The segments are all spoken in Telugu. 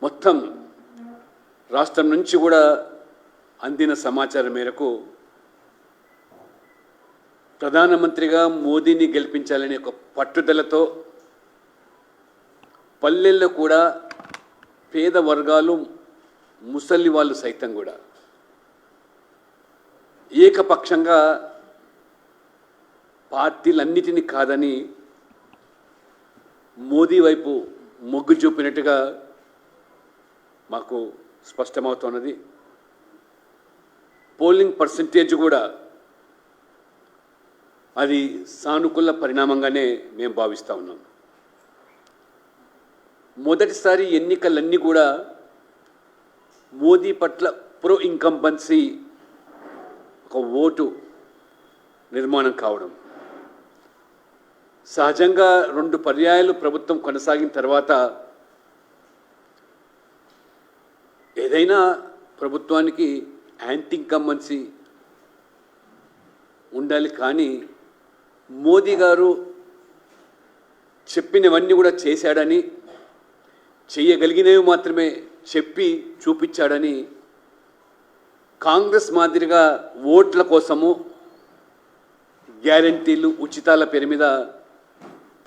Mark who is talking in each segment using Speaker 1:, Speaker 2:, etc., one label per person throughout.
Speaker 1: మొత్తం రాష్ట్రం నుంచి కూడా అందిన సమాచారం మేరకు ప్రధానమంత్రిగా మోదీని గెలిపించాలనే ఒక పట్టుదలతో పల్లెల్లో కూడా పేద వర్గాలు ముసలి వాళ్ళు సైతం కూడా ఏకపక్షంగా పార్టీలన్నిటినీ కాదని మోదీ వైపు మొగ్గు చూపినట్టుగా మాకు స్పష్టమవుతున్నది. పోలింగ్ పర్సంటేజ్ కూడా అది సానుకూల పరిణామంగానే మేము భావిస్తూ ఉన్నాం. మొదటిసారి ఎన్నికలన్నీ కూడా మోదీ పట్ల ప్రో ఇన్కంబెన్సీ ఒక ఓటు నిర్మాణం కావడం, సహజంగా 2 పర్యాయాలు ప్రభుత్వం కొనసాగిన తర్వాత ఏదైనా ప్రభుత్వానికి యాంటీ ఇన్కంబెన్సీ ఉండాలి. కానీ మోదీ గారు చెప్పినవన్నీ కూడా చేశాడని, చేయగలిగినవి మాత్రమే చెప్పి చూపించాడని కాంగ్రెస్ మాదిరిగా ఓట్ల కోసము గ్యారంటీలు ఉచితాల పేరు మీద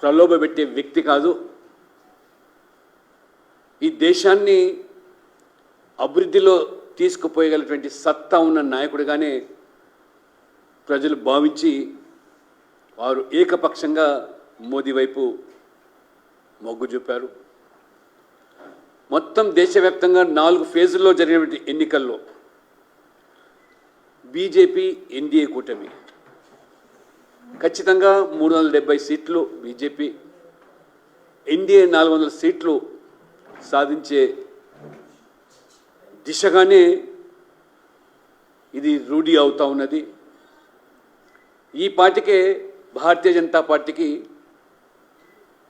Speaker 1: ప్రలోభపెట్టే వ్యక్తి కాదు. ఈ దేశాన్ని అభివృద్ధిలో తీసుకుపోయగలిగినటువంటి సత్తా ఉన్న నాయకుడిగానే ప్రజలు భావించి వారు ఏకపక్షంగా మోదీ వైపు మొగ్గు చూపారు. మొత్తం దేశవ్యాప్తంగా 4 ఫేజుల్లో జరిగినటువంటి ఎన్నికల్లో బీజేపీ ఎన్డీఏ కూటమి ఖచ్చితంగా 370 సీట్లు బీజేపీ, ఎన్డీఏ 400 సీట్లు సాధించే దిశగానే ఇది రూఢి అవుతూ ఉన్నది. ఈ పార్టీకే భారతీయ జనతా పార్టీకి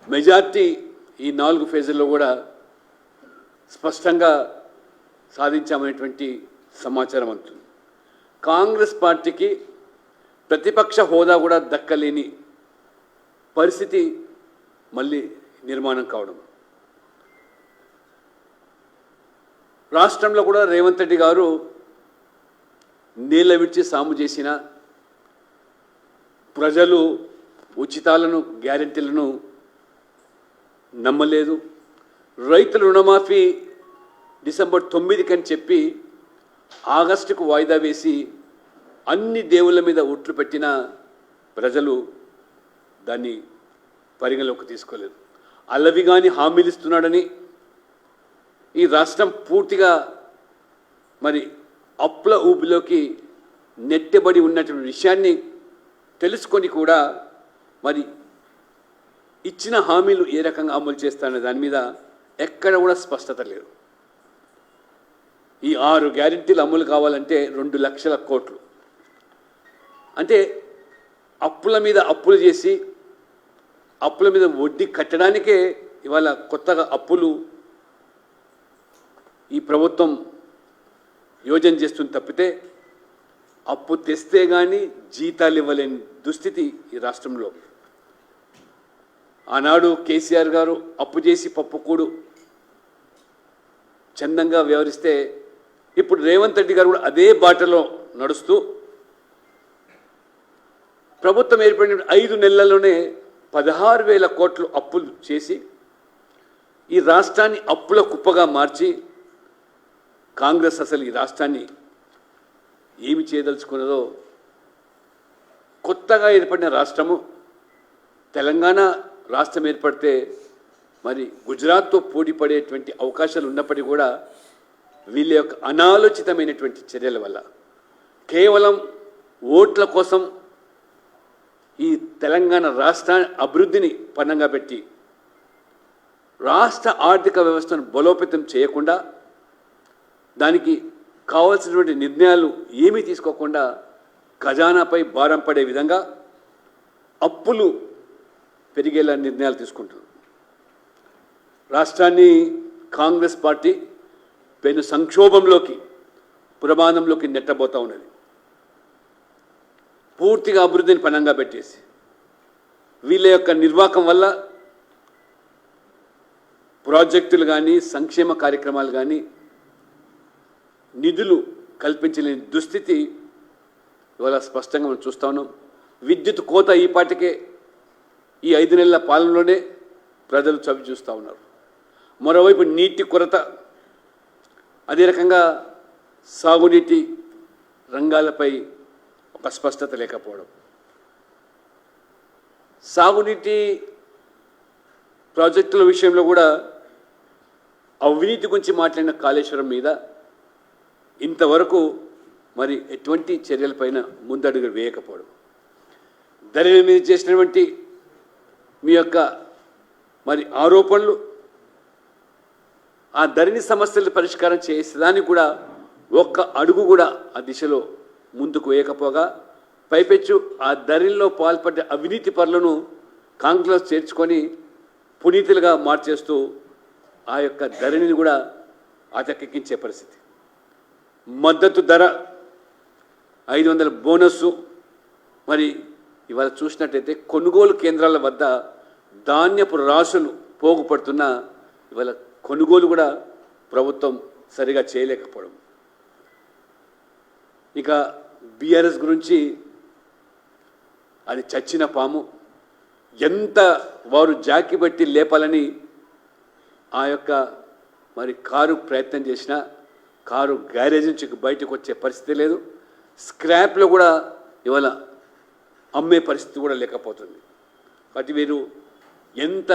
Speaker 1: మెజార్టీ ఈ 4 ఫేజుల్లో కూడా స్పష్టంగా సాధించామనేటువంటి సమాచారం అందుతుంది. కాంగ్రెస్ పార్టీకి ప్రతిపక్ష హోదా కూడా దక్కలేని పరిస్థితి మళ్ళీ నిర్మాణం కావడం, రాష్ట్రంలో కూడా రేవంత్ రెడ్డి గారు నీళ్ళ విడిచి సాము చేసిన ప్రజలు ఉచితాలను గ్యారెంటీలను నమ్మలేదు. రైతుల రుణమాఫీ డిసెంబర్ 9 అని చెప్పి ఆగస్టుకు వాయిదా వేసి అన్ని దేవుళ్ళ మీద ఒట్లు పెట్టిన ప్రజలు దాన్ని పరిగణలోకి తీసుకోలేదు. అలవిగాని హామీలు ఇస్తున్నాడని ఈ రాష్ట్రం పూర్తిగా మరి అప్పుల ఊబిలోకి నెట్టబడి ఉన్నటువంటి విషయాన్ని తెలుసుకొని కూడా మరి ఇచ్చిన హామీలు ఏ రకంగా అమలు చేస్తారనే దాని మీద ఎక్కడ కూడా స్పష్టత లేదు. ఈ 6 గ్యారెంటీలు అమలు కావాలంటే 2 లక్షల కోట్లు, అంటే అప్పుల మీద అప్పులు చేసి అప్పుల మీద వడ్డీ కట్టడానికే ఇవాళ కొత్తగా అప్పులు ఈ ప్రభుత్వం యోజన చేస్తుంది తప్పితే అప్పు తెస్తే కానీ జీతాలు ఇవ్వలేని దుస్థితి ఈ రాష్ట్రంలో. ఆనాడు కేసీఆర్ గారు అప్పు చేసి పప్పుకూడు చందంగా వ్యవహరిస్తే ఇప్పుడు రేవంత్ రెడ్డి గారు కూడా అదే బాటలో నడుస్తూ ప్రభుత్వం ఏర్పడిన 5 నెలల్లోనే 16,000 కోట్లు అప్పులు చేసి ఈ రాష్ట్రాన్ని అప్పుల కుప్పగా మార్చి కాంగ్రెస్ అసలు ఈ రాష్ట్రాన్ని ఏమి చేయదలుచుకున్నదో, కొత్తగా ఏర్పడిన రాష్ట్రము తెలంగాణ రాష్ట్రం ఏర్పడితే మరి గుజరాత్తో పోటీ పడేటువంటి అవకాశాలు ఉన్నప్పటికీ కూడా వీళ్ళ యొక్క అనాలోచితమైనటువంటి చర్యల వల్ల కేవలం ఓట్ల కోసం ఈ తెలంగాణ రాష్ట్ర అభివృద్ధిని పన్నంగా పెట్టి రాష్ట్ర ఆర్థిక వ్యవస్థను బలోపేతం చేయకుండా దానికి కావాల్సినటువంటి నిర్ణయాలు ఏమీ తీసుకోకుండా ఖజానాపై భారం పడే విధంగా అప్పులు పెరిగేలా నిర్ణయాలు తీసుకుంటున్నారు. రాష్ట్రాన్ని కాంగ్రెస్ పార్టీ పెను సంక్షోభంలోకి ప్రమాదంలోకి నెట్టబోతూ ఉన్నది. పూర్తిగా అభివృద్ధిని పణంగా పెట్టేసి వీళ్ళ యొక్క నిర్వాహకం వల్ల ప్రాజెక్టులు కానీ సంక్షేమ కార్యక్రమాలు కానీ నిధులు కల్పించలేని దుస్థితి ఇవాళ స్పష్టంగా మనం చూస్తూ ఉన్నాం. విద్యుత్ కోత ఈ పాటికే ఈ 5 నెలల పాలనలోనే ప్రజలు చవి చూస్తూ ఉన్నారు. మరోవైపు నీటి కొరత, అదే రకంగా సాగునీటి రంగాలపై ఒక స్పష్టత లేకపోవడం, సాగునీటి ప్రాజెక్టుల విషయంలో కూడా అవినీతి గురించి మాట్లాడిన కాళేశ్వరం మీద ఇంతవరకు మరి ఎటువంటి చర్యలపైన ముందడుగు వేయకపోవడం, ధరణి మీద చేసినటువంటి మీ యొక్క మరి ఆరోపణలు, ఆ ధరణి సమస్యలు పరిష్కారం చేసేదానికి కూడా ఒక్క అడుగు కూడా ఆ దిశలో ముందుకు వేయకపోగా, పైపెచ్చు ఆ ధరణిలో పాల్పడ్డ అవినీతి పరులను కాంగ్రెస్లో చేర్చుకొని పునీతులుగా మార్చేస్తూ ఆ యొక్క ధరణిని కూడా అటకెక్కించే పరిస్థితి. మద్దతు ధర 500 బోనస్సు, మరి ఇవాళ చూసినట్టయితే కొనుగోలు కేంద్రాల వద్ద ధాన్యపు రాసులు పోగుపడుతున్న ఇవాళ కొనుగోలు కూడా ప్రభుత్వం సరిగా చేయలేకపోవడం. ఇక బీఆర్ఎస్ గురించి అది చచ్చిన పాము, ఎంత వారు జాకి బట్టి లేపాలని ఆ యొక్క మరి కారు ప్రయత్నం చేసినా కారు గ్యారేజ్ నుంచి బయటకు వచ్చే పరిస్థితి లేదు. స్క్రాప్లో కూడా ఇవాళ అమ్మే పరిస్థితి కూడా లేకపోతుంది. కాబట్టి వీరు ఎంత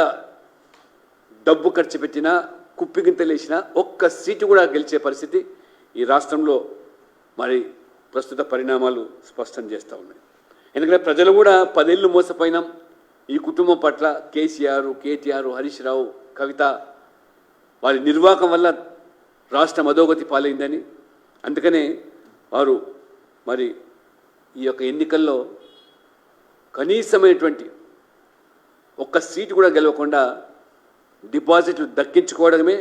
Speaker 1: డబ్బు ఖర్చు పెట్టినా కుప్పిగింతలేసినా ఒక్క సీటు కూడా గెలిచే పరిస్థితి ఈ రాష్ట్రంలో మరి ప్రస్తుత పరిణామాలు స్పష్టం చేస్తూ ఉన్నాయి. ఎందుకంటే ప్రజలు కూడా 10 ఏళ్ళు మోసపోయినాం ఈ కుటుంబం పట్ల. కేసీఆర్, కేటీఆర్, హరీష్ రావు, కవిత వారి నిర్వాహకం వల్ల రాష్ట్రం అధోగతి పాలైందని, అందుకనే వారు మరి ఈ యొక్క ఎన్నికల్లో కనీసమైనటువంటి ఒక్క సీటు కూడా గెలవకుండా డిపాజిట్లు దక్కించుకోవడమే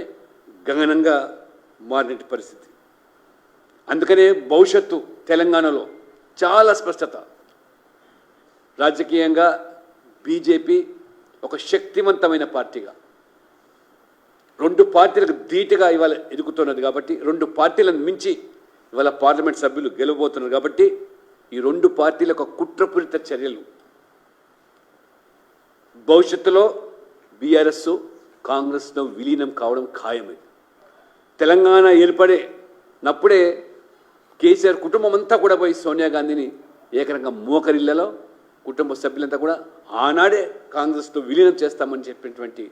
Speaker 1: గగనంగా మారిన పరిస్థితి. అందుకనే భవిష్యత్తు తెలంగాణలో చాలా స్పష్టత. రాజకీయంగా బీజేపీ ఒక శక్తివంతమైన పార్టీగా 2 పార్టీలకు ధీటుగా ఇవాళ ఎదుగుతున్నది కాబట్టి, 2 పార్టీలను మించి ఇవాళ పార్లమెంట్ సభ్యులు గెలవబోతున్నారు కాబట్టి ఈ 2 పార్టీలకు కుట్రపూరిత చర్యలు భవిష్యత్తులో బీఆర్ఎస్ కాంగ్రెస్లో విలీనం కావడం ఖాయమైంది. తెలంగాణ ఏర్పడినప్పుడే కేసీఆర్ కుటుంబం అంతా కూడా పోయి సోనియా గాంధీని ఏకరంగా మోకరిల్లలో కుటుంబ సభ్యులంతా కూడా ఆనాడే కాంగ్రెస్లో విలీనం చేస్తామని చెప్పినటువంటి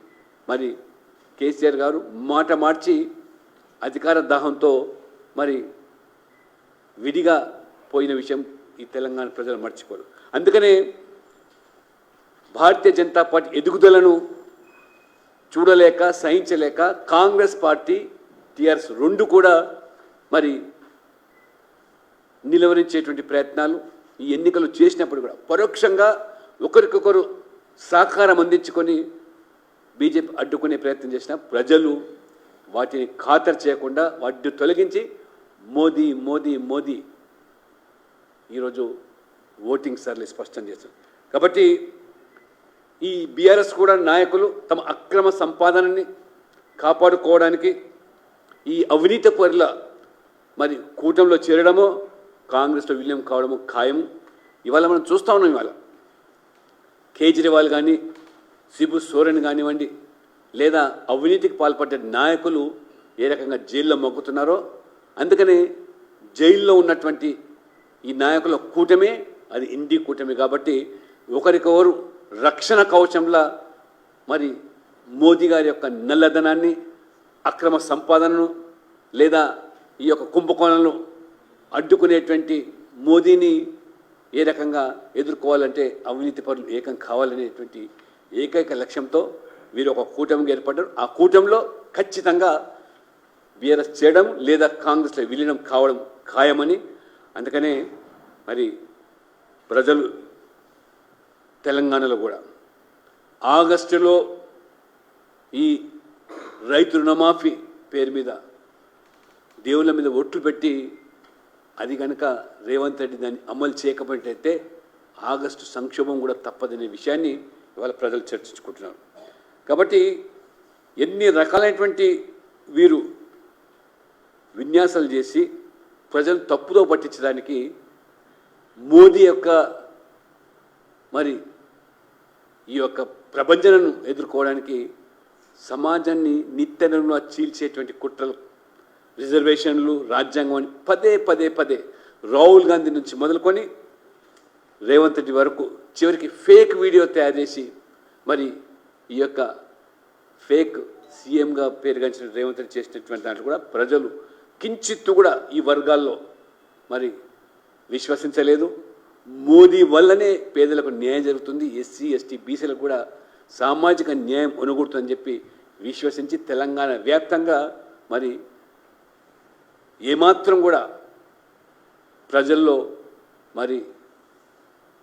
Speaker 1: మరి కేసీఆర్ గారు మాట మార్చి అధికార దాహంతో మరి విడిగా పోయిన విషయం ఈ తెలంగాణ ప్రజలు మర్చిపోరు. అందుకనే భారతీయ జనతా పార్టీ ఎదుగుదలను చూడలేక సహించలేక కాంగ్రెస్ పార్టీ టీఆర్ఎస్ 2 కూడా మరి నిలవరించేటువంటి ప్రయత్నాలు ఈ ఎన్నికలు చేసినప్పుడు కూడా పరోక్షంగా ఒకరికొకరు సహకారం అందించుకొని బీజేపీ అడ్డుకునే ప్రయత్నం చేసిన ప్రజలు వాటిని ఖాతరు చేయకుండా వాటిని తొలగించి మోదీ మోదీ మోదీ ఈరోజు ఓటింగ్ సర్లే స్పష్టం చేశారు. కాబట్టి ఈ బీఆర్ఎస్ కూడా నాయకులు తమ అక్రమ సంపాదనని కాపాడుకోవడానికి ఈ అవినీతి పరుల మరి కూటమిలో చేరడమో కాంగ్రెస్లో విలీనం కావడమో ఖాయం. ఇవాళ మనం చూస్తూ ఉన్నాం. ఇవాళ కేజ్రీవాల్ కానీ శిబు సోరెన్ కానివ్వండి, లేదా అవినీతికి పాల్పడ్డ నాయకులు ఏ రకంగా జైల్లో మొక్కుతున్నారో, అందుకనే జైల్లో ఉన్నటువంటి ఈ నాయకుల కూటమే అది ఇండి కూటమి. కాబట్టి ఒకరికొకరు రక్షణ కవచంలా మరి మోదీ గారి యొక్క నల్లధనాన్ని, అక్రమ సంపాదనను లేదా ఈ యొక్క కుంభకోణాలను అడ్డుకునేటువంటి మోదీని ఏ రకంగా ఎదుర్కోవాలంటే అవినీతి పరులు ఏకం కావాలనేటువంటి ఏకైక లక్ష్యంతో వీరు ఒక కూటమిగా ఏర్పడ్డారు. ఆ కూటమిలో ఖచ్చితంగా బీఆర్ఎస్ చేయడం లేదా కాంగ్రెస్లో విలీనం కావడం ఖాయమని, అందుకనే మరి ప్రజలు తెలంగాణలో కూడా ఆగస్టులో ఈ రైతు రుణమాఫీ పేరు మీద దేవుళ్ళ మీద ఒట్లు పెట్టి అది కనుక రేవంత్ రెడ్డి దాన్ని అమలు చేయకపోయినట్టయితే ఆగస్టు సంక్షోభం కూడా తప్పదనే విషయాన్ని ఇవాళ ప్రజలు చర్చించుకుంటున్నారు. కాబట్టి ఎన్ని రకాలైనటువంటి వీరు విన్యాసాలు చేసి ప్రజలు తప్పుదో పట్టించడానికి మోదీ యొక్క మరి ఈ యొక్క ప్రపంచను ఎదుర్కోవడానికి సమాజాన్ని నిత్యనంగా చీల్చేటువంటి కుట్రలు, రిజర్వేషన్లు, రాజ్యాంగం అని పదే రాహుల్ గాంధీ నుంచి మొదలుకొని రేవంత్ రెడ్డి వరకు చివరికి ఫేక్ వీడియో తయారు చేసి మరి ఈ యొక్క ఫేక్ సీఎంగా పేరుగాంచిన రేవంత్ రెడ్డి చేసినటువంటి దాంట్లో కూడా ప్రజలు కించిత్తు కూడా ఈ వర్గాల్లో మరి విశ్వసించలేదు. మోదీ వల్లనే పేదలకు న్యాయం జరుగుతుంది, ఎస్సీ ఎస్టీ బీసీలకు కూడా సామాజిక న్యాయం అనుగుతుందని చెప్పి విశ్వసించి తెలంగాణ వ్యాప్తంగా మరి ఏమాత్రం కూడా ప్రజల్లో మరి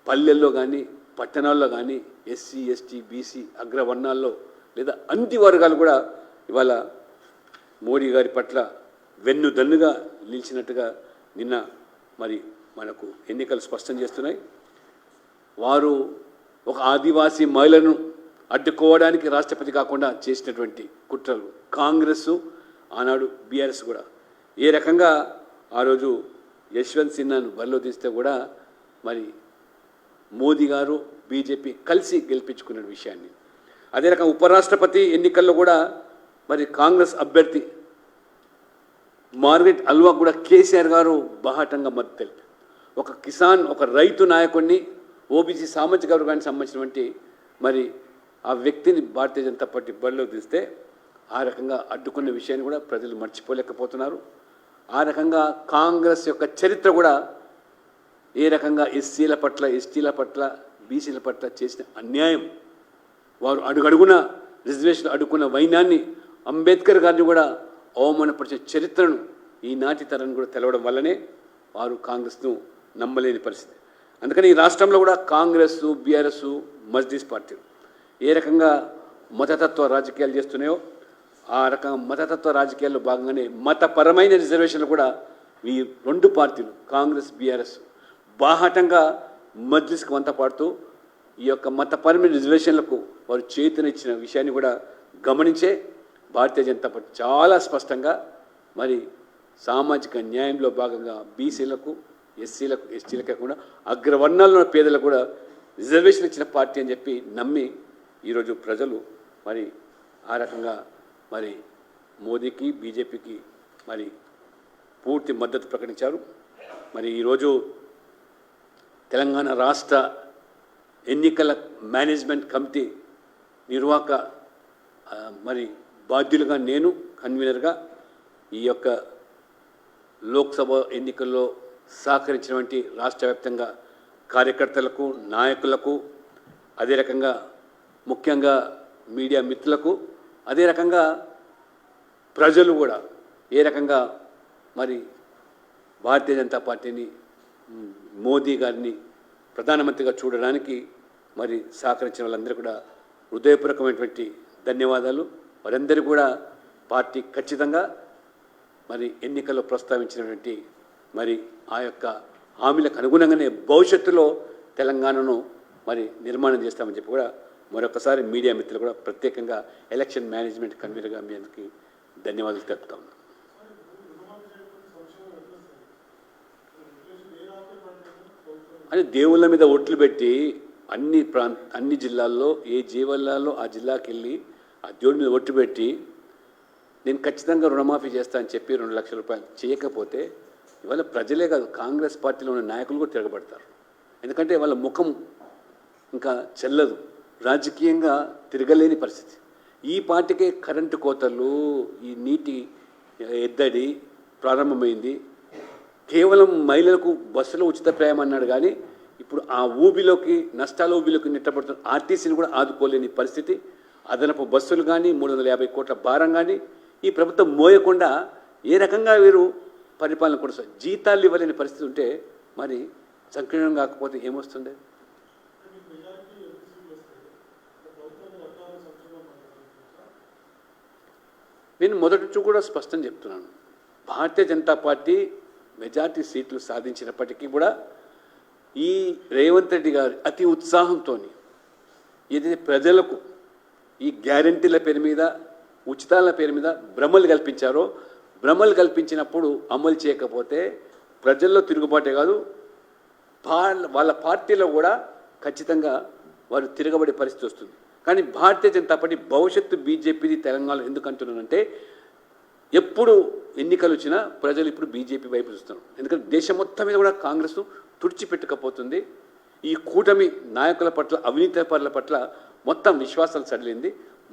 Speaker 1: పల్లెల్లో కానీ పట్టణాల్లో కానీ ఎస్సీ ఎస్టీ బీసీ అగ్రవర్ణాల్లో లేదా అన్ని వర్గాలు కూడా ఇవాళ మోడీ గారి పట్ల వెన్నుదన్నుగా నిలిచినట్టుగా నిన్న మరి మనకు ఎన్నికలు స్పష్టం చేస్తున్నాయి. వారు ఒక ఆదివాసీ మహిళను అడ్డుకోవడానికి రాష్ట్రపతి కాకుండా చేసినటువంటి కుట్రలు కాంగ్రెస్ ఆనాడు బీఆర్ఎస్ కూడా ఏ రకంగా ఆ రోజు యశ్వంత్ సిన్హాను బరిలో తీస్తే కూడా మరి మోదీ గారు బీజేపీ కలిసి గెలిపించుకున్న విషయాన్ని, అదే రకంగా ఉపరాష్ట్రపతి ఎన్నికల్లో కూడా మరి కాంగ్రెస్ అభ్యర్థి మార్గరెట్ అల్వా కూడా కేసీఆర్ గారు బాహాటంగా మద్దతు తెలిపారు. ఒక కిసాన్, ఒక రైతు నాయకుడిని, ఓబీసీ సామాజిక వర్గానికి సంబంధించినటువంటి మరి ఆ వ్యక్తిని భారతీయ జనతా పార్టీ బరిలో తీస్తే ఆ రకంగా అడ్డుకున్న విషయాన్ని కూడా ప్రజలు మర్చిపోలేకపోతున్నారు. ఆ రకంగా కాంగ్రెస్ యొక్క చరిత్ర కూడా ఏ రకంగా ఎస్సీల పట్ల, ఎస్టీల పట్ల, బీసీల పట్ల చేసిన అన్యాయం, వారు అడుగడుగున రిజర్వేషన్ అడుగుకున్న వైనాన్ని, అంబేద్కర్ గారిని కూడా అవమానపరిచే చరిత్రను ఈనాటి తరాన్ని కూడా తెలవడం వల్లనే వారు కాంగ్రెస్ను నమ్మలేని పరిస్థితి. అందుకని ఈ రాష్ట్రంలో కూడా కాంగ్రెస్, బీఆర్ఎస్, మజ్లిస్ పార్టీలు ఏ రకంగా మతతత్వ రాజకీయాలు చేస్తున్నాయో ఆ రకంగా మతతత్వ రాజకీయాల్లో భాగంగానే మతపరమైన రిజర్వేషన్లు కూడా ఈ రెండు పార్టీలు కాంగ్రెస్, బీఆర్ఎస్ బాహాటంగా మజ్లిస్కి వంత పాడుతూ ఈ యొక్క మతపరమైన రిజర్వేషన్లకు వారు చేతునిచ్చిన విషయాన్ని కూడా గమనించే భారతీయ జనతా పార్టీ చాలా స్పష్టంగా మరి సామాజిక న్యాయంలో భాగంగా బీసీలకు, ఎస్సీలకు, ఎస్టీలకు కాకుండా అగ్రవర్ణాల్లో పేదలకు కూడా రిజర్వేషన్ ఇచ్చిన పార్టీ అని చెప్పి నమ్మి ఈరోజు ప్రజలు మరి ఆ రకంగా మరి మోదీకి, బీజేపీకి మరి పూర్తి మద్దతు ప్రకటించారు. మరి ఈరోజు తెలంగాణ రాష్ట్ర ఎన్నికల మేనేజ్మెంట్ కమిటీ నిర్వాహక మరి బాధ్యులుగా నేను కన్వీనర్గా ఈ యొక్క లోక్సభ ఎన్నికల్లో సహకరించినటువంటి రాష్ట్ర వ్యాప్తంగా కార్యకర్తలకు, నాయకులకు, అదే రకంగా ముఖ్యంగా మీడియా మిత్రులకు, అదే రకంగా ప్రజలు కూడా ఏ రకంగా మరి భారతీయ జనతా పార్టీని, మోదీ గారిని ప్రధానమంత్రిగా చూడడానికి మరి సహకరించిన వాళ్ళందరూ కూడా హృదయపూర్వకమైనటువంటి ధన్యవాదాలు. వారందరూ కూడా పార్టీ ఖచ్చితంగా మరి ఎన్నికల్లో ప్రస్తావించినటువంటి మరి ఆ యొక్క హామీలకు అనుగుణంగానే భవిష్యత్తులో తెలంగాణను మరి నిర్మాణం చేస్తామని చెప్పి కూడా మరొకసారి మీడియా మిత్రులు కూడా ప్రత్యేకంగా ఎలక్షన్ మేనేజ్మెంట్ కన్వీనర్గా మీ అందరికీ ధన్యవాదాలు తెలుపుతా ఉన్నాను. అని దేవుళ్ళ మీద ఒట్లు పెట్టి అన్ని జిల్లాల్లో ఏ జిల్లాల్లో ఆ జిల్లాకి వెళ్ళి ఆ దేవుడి మీద ఒట్టు పెట్టి నేను ఖచ్చితంగా రుణమాఫీ చేస్తా అని చెప్పి 2 లక్షల రూపాయలు చేయకపోతే ఇవాళ ప్రజలే కాదు కాంగ్రెస్ పార్టీలో ఉన్న నాయకులు కూడా తిరగబడతారు. ఎందుకంటే వాళ్ళ ముఖం ఇంకా చెల్లదు, రాజకీయంగా తిరగలేని పరిస్థితి. ఈ పార్టీకే కరెంటు కోతలు, ఈ నీటి ఎద్దడి ప్రారంభమైంది. కేవలం మహిళలకు బస్సులో ఉచిత ప్రయాణం అన్నాడు కానీ ఇప్పుడు ఆ ఊబిలోకి, నష్టాల ఊబిలోకి నెట్టబడుతున్న ఆర్టీసీని కూడా ఆదుకోలేని పరిస్థితి. అదనపు బస్సులు కానీ 350 కోట్ల భారం కానీ ఈ ప్రభుత్వం మోయకుండా ఏ రకంగా వీరు పరిపాలన కొనసాగు, జీతాలు ఇవ్వలేని పరిస్థితి ఉంటే మరి సంకీర్ణం కాకపోతే ఏమొస్తుండే? నేను మొదటి నుంచి కూడా స్పష్టం చెప్తున్నాను, భారతీయ జనతా పార్టీ మెజార్టీ సీట్లు సాధించినప్పటికీ కూడా ఈ రేవంత్ రెడ్డి గారు అతి ఉత్సాహంతో ఏదైతే ప్రజలకు ఈ గ్యారంటీల పేరు మీద ఉచితాల పేరు మీద భ్రమలు కల్పించారో, భ్రమలు కల్పించినప్పుడు అమలు చేయకపోతే ప్రజల్లో తిరుగుబాటే కాదు, వాళ్ళ పార్టీలో కూడా ఖచ్చితంగా వారు తిరగబడే పరిస్థితి వస్తుంది. కానీ భారతీయ జనతా పార్టీ భవిష్యత్తు బీజేపీది తెలంగాణలో ఎందుకు అంటున్నానంటే, ఎప్పుడు ఎన్నికలు వచ్చినా ప్రజలు ఇప్పుడు బీజేపీ వైపు చూస్తున్నారు. ఎందుకంటే దేశం మొత్తం మీద కూడా కాంగ్రెస్ తుడిచిపెట్టుకపోతుంది. ఈ కూటమి నాయకుల పట్ల, అవినీతి పరుల పట్ల మొత్తం విశ్వాసాలు సడలింది.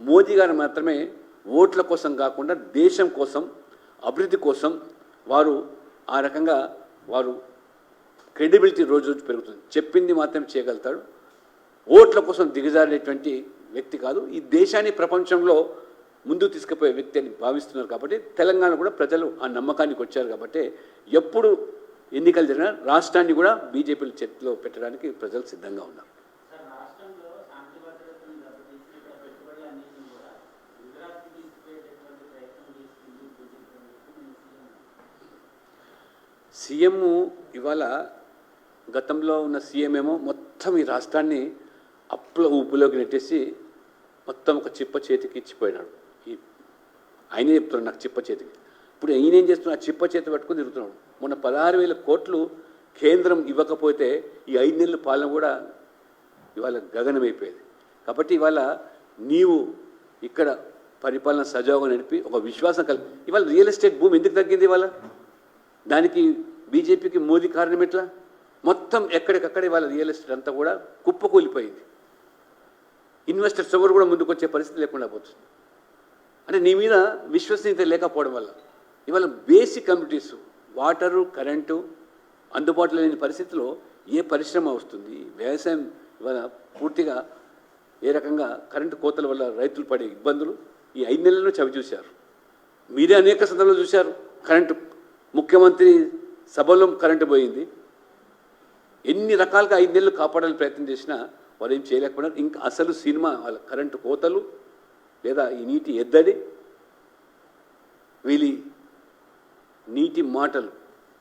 Speaker 1: మోదీ గారు మాత్రమే ఓట్ల కోసం కాకుండా దేశం కోసం, అభివృద్ధి కోసం వారు ఆ రకంగా వారు క్రెడిబిలిటీ రోజు రోజు పెరుగుతుంది. చెప్పింది మాత్రం చేయగలుగుతాడు. ఓట్ల కోసం దిగజారేటువంటి వ్యక్తి కాదు. ఈ దేశాన్ని ప్రపంచంలో ముందుకు తీసుకుపోయే వ్యక్తి అని భావిస్తున్నారు. కాబట్టి తెలంగాణ కూడా ప్రజలు ఆ నమ్మకానికి వచ్చారు. కాబట్టి ఎప్పుడు ఎన్నికలు జరిగినా రాష్ట్రాన్ని కూడా బీజేపీల చేతిలో పెట్టడానికి ప్రజలు సిద్ధంగా ఉన్నారు. సీఎం ఇవాళ గతంలో ఉన్న సీఎం ఏమో మొత్తం ఈ రాష్ట్రాన్ని అప్పుల ఊపులోకి నెట్టేసి మొత్తం ఒక చిప్ప చేతికి ఇచ్చిపోయినాడు. ఆయనే చెప్తున్నాడు నాకు చిప్ప చేతికి. ఇప్పుడు ఈయన ఏం చేస్తున్నాడు? ఆ చిప్ప చేతి పట్టుకుని తిరుగుతున్నాడు. మొన్న 16,000 కోట్లు కేంద్రం ఇవ్వకపోతే ఈ 5 నెలల పాలన కూడా ఇవాళ గగనమైపోయేది. కాబట్టి ఇవాళ నీవు ఇక్కడ పరిపాలన సజావుగా నడిపి ఒక విశ్వాసం ఇవాళ రియల్ ఎస్టేట్ భూమి ఎందుకు తగ్గింది? ఇవాళ దానికి బీజేపీకి మోదీ కారణం ఎట్లా? మొత్తం ఎక్కడికక్కడ ఇవాళ రియల్ ఎస్టేట్ అంతా కూడా కుప్పకూలిపోయింది. ఇన్వెస్టర్స్ ఎవరు కూడా ముందుకు వచ్చే పరిస్థితి లేకుండా పోతుంది. అంటే నీ మీద విశ్వసనీయత లేకపోవడం వల్ల ఇవాళ బేసిక్ కమ్యూనిటీస్, వాటరు, కరెంటు అందుబాటులో లేని పరిస్థితిలో ఏ పరిశ్రమ వస్తుంది? వ్యవసాయం ఇవాళ పూర్తిగా ఏ రకంగా కరెంటు కోతల వల్ల రైతులు పడే ఇబ్బందులు ఈ 5 నెలల్లో చవి చూశారు. మీరే అనేక సందర్భాలు చూశారు. కరెంటు ముఖ్యమంత్రి సభలో కరెంటు పోయింది. ఎన్ని రకాలుగా 5 నెలలు కాపాడాలని ప్రయత్నం చేసినా వారు ఏం చేయలేకపోయినారు. ఇంకా అసలు సినిమా వాళ్ళ కరెంటు కోతలు లేదా ఈ నీటి ఎద్దడి, వీళ్ళ నీటి మాటలు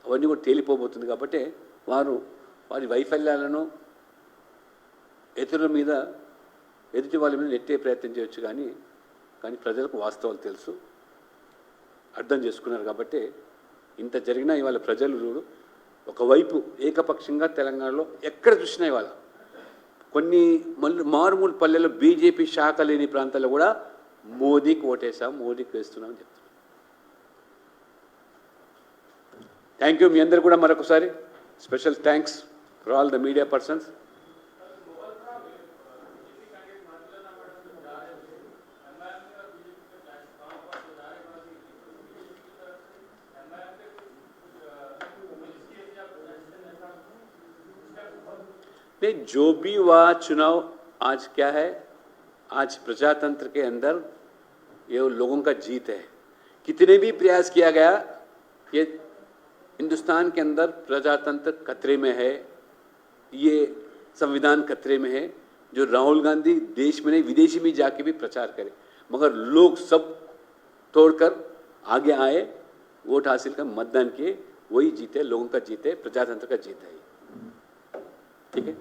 Speaker 1: అవన్నీ కూడా తేలిపోబోతుంది. కాబట్టి వారి వైఫల్యాలను ఎదుటి వాళ్ళ మీద నెట్టే ప్రయత్నం చేయొచ్చు. కానీ ప్రజలకు వాస్తవాలు తెలుసు, అర్థం చేసుకున్నారు. కాబట్టి ఇంత జరిగినా ఇవాళ ప్రజలు చూడు ఒకవైపు ఏకపక్షంగా తెలంగాణలో ఎక్కడ చూసినా ఇవాళ కొన్ని మారుమూల పల్లెల్లో బీజేపీ శాఖ లేని ప్రాంతాల్లో కూడా మోదీకి ఓటేసాం, మోదీకి వేస్తున్నాం అని చెప్తున్నాం. Thank you. మీ అందరు కూడా మరొకసారి special thanks for all the media persons. नहीं, जो भी हुआ चुनाव आज क्या है, आज प्रजातंत्र के अंदर ये लोगों का जीत है. कितने भी प्रयास किया गया, ये हिंदुस्तान के अंदर प्रजातंत्र खतरे में है, ये संविधान खतरे में है. जो राहुल गांधी देश में नहीं विदेशी में जाके भी प्रचार करे, मगर लोग सब तोड़कर आगे आए, वोट हासिल कर मतदान किए, वही जीते, लोगों का जीते, प्रजातंत्र का जीत है. ठीक है.